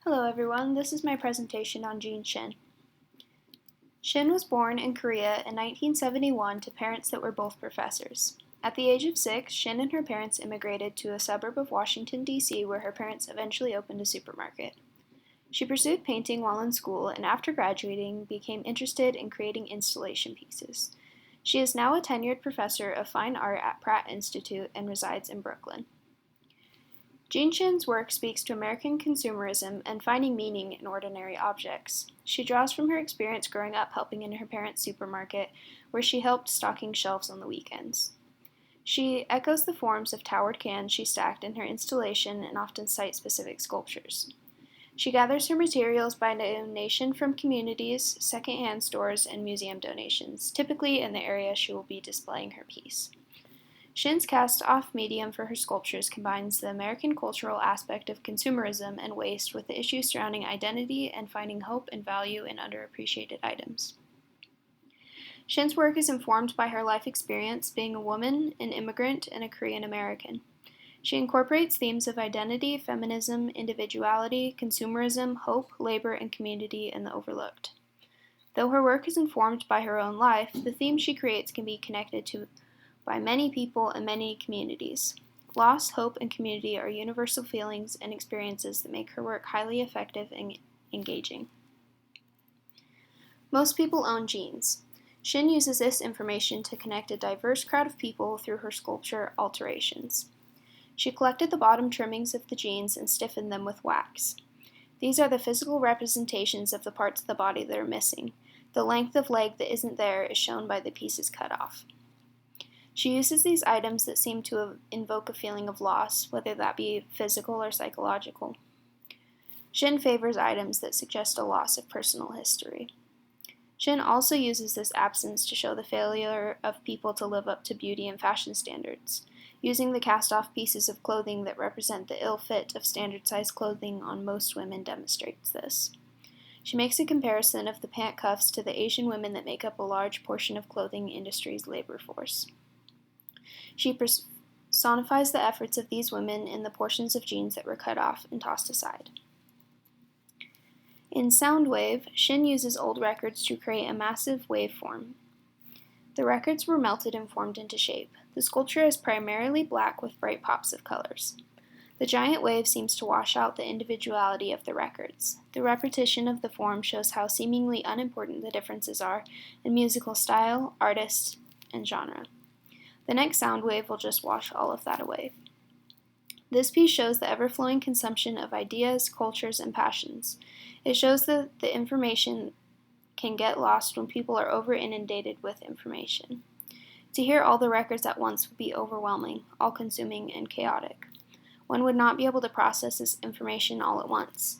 Hello everyone, this is my presentation on Shin. Shin was born in Korea in 1971 to parents that were both professors. At the age of 6, Shin and her parents immigrated to a suburb of Washington, D.C., where her parents eventually opened a supermarket. She pursued painting while in school and after graduating became interested in creating installation pieces. She is now a tenured professor of fine art at Pratt Institute and resides in Brooklyn. Shin's work speaks to American consumerism and finding meaning in ordinary objects. She draws from her experience growing up helping in her parents' supermarket, where she helped stocking shelves on the weekends. She echoes the forms of towered cans she stacked in her installation and often site-specific sculptures. She gathers her materials by donation from communities, second-hand stores, and museum donations, typically in the area she will be displaying her piece. Shin's cast-off medium for her sculptures combines the American cultural aspect of consumerism and waste with the issues surrounding identity and finding hope and value in underappreciated items. Shin's work is informed by her life experience being a woman, an immigrant, and a Korean American. She incorporates themes of identity, feminism, individuality, consumerism, hope, labor, and community in the overlooked. Though her work is informed by her own life, the themes she creates can be connected to by many people and many communities. Loss, hope, and community are universal feelings and experiences that make her work highly effective and engaging. Most people own jeans. Shin uses this information to connect a diverse crowd of people through her sculpture alterations. She collected the bottom trimmings of the jeans and stiffened them with wax. These are the physical representations of the parts of the body that are missing. The length of leg that isn't there is shown by the pieces cut off. She uses these items that seem to invoke a feeling of loss, whether that be physical or psychological. Shin favors items that suggest a loss of personal history. Shin also uses this absence to show the failure of people to live up to beauty and fashion standards, using the cast-off pieces of clothing that represent the ill fit of standard-sized clothing on most women demonstrates this. She makes a comparison of the pant cuffs to the Asian women that make up a large portion of clothing industry's labor force. She personifies the efforts of these women in the portions of jeans that were cut off and tossed aside. In Soundwave, Shin uses old records to create a massive waveform. The records were melted and formed into shape. The sculpture is primarily black with bright pops of colors. The giant wave seems to wash out the individuality of the records. The repetition of the form shows how seemingly unimportant the differences are in musical style, artist, and genre. The next sound wave will just wash all of that away. This piece shows the ever-flowing consumption of ideas, cultures, and passions. It shows that the information can get lost when people are over-inundated with information. To hear all the records at once would be overwhelming, all-consuming, and chaotic. One would not be able to process this information all at once.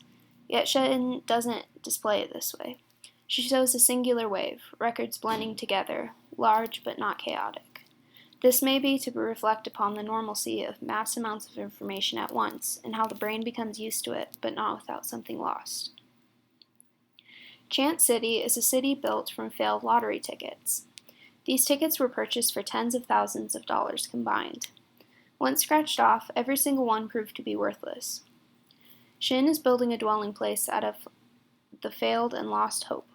Yet Shin doesn't display it this way. She shows a singular wave, records blending together, large but not chaotic. This may be to reflect upon the normalcy of mass amounts of information at once and how the brain becomes used to it, but not without something lost. Chant City is a city built from failed lottery tickets. These tickets were purchased for tens of thousands of dollars combined. Once scratched off, every single one proved to be worthless. Shin is building a dwelling place out of the failed and lost hope.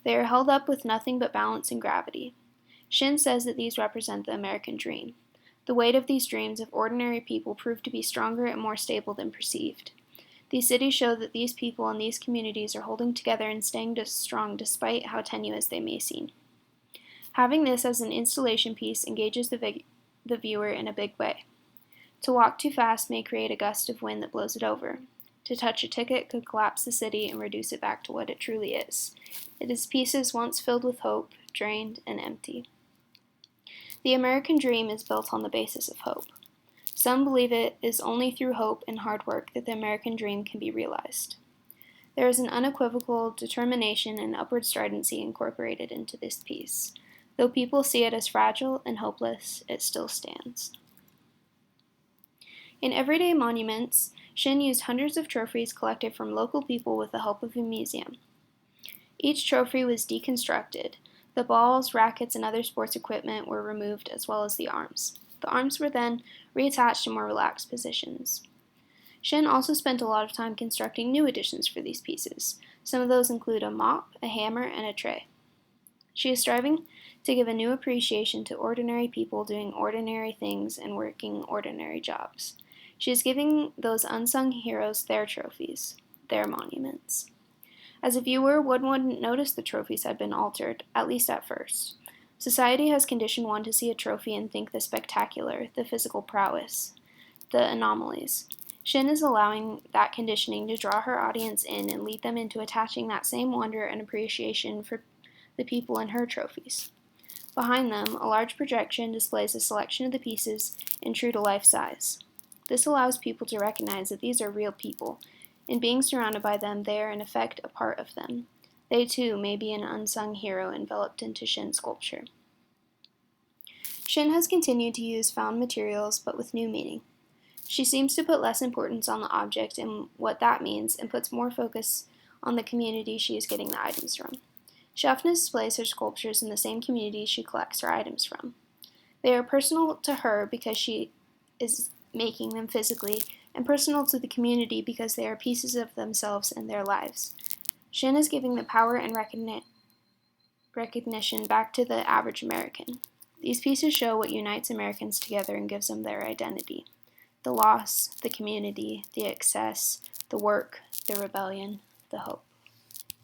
They are held up with nothing but balance and gravity. Shin says that these represent the American dream. The weight of these dreams of ordinary people proved to be stronger and more stable than perceived. These cities show that these people and these communities are holding together and staying strong despite how tenuous they may seem. Having this as an installation piece engages the viewer in a big way. To walk too fast may create a gust of wind that blows it over. To touch a ticket could collapse the city and reduce it back to what it truly is. It is pieces once filled with hope, drained, and empty. The American dream is built on the basis of hope. Some believe it is only through hope and hard work that the American dream can be realized. There is an unequivocal determination and upward stridency incorporated into this piece. Though people see it as fragile and hopeless, it still stands. In Everyday Monuments, Shin used hundreds of trophies collected from local people with the help of a museum. Each trophy was deconstructed. The balls, rackets, and other sports equipment were removed, as well as the arms. The arms were then reattached in more relaxed positions. Shin also spent a lot of time constructing new additions for these pieces. Some of those include a mop, a hammer, and a tray. She is striving to give a new appreciation to ordinary people doing ordinary things and working ordinary jobs. She is giving those unsung heroes their trophies, their monuments. As a viewer, one wouldn't notice the trophies had been altered, at least at first. Society has conditioned one to see a trophy and think the spectacular, the physical prowess, the anomalies. Shin is allowing that conditioning to draw her audience in and lead them into attaching that same wonder and appreciation for the people in her trophies. Behind them, a large projection displays a selection of the pieces in true-to-life size. This allows people to recognize that these are real people. In being surrounded by them, they are in effect a part of them. They too may be an unsung hero enveloped into Shin sculpture. Shin has continued to use found materials but with new meaning. She seems to put less importance on the object and what that means and puts more focus on the community she is getting the items from. She often displays her sculptures in the same community she collects her items from. They are personal to her because she is making them physically, and personal to the community because they are pieces of themselves and their lives. Shin is giving the power and recognition back to the average American. These pieces show what unites Americans together and gives them their identity. The loss, the community, the excess, the work, the rebellion, the hope.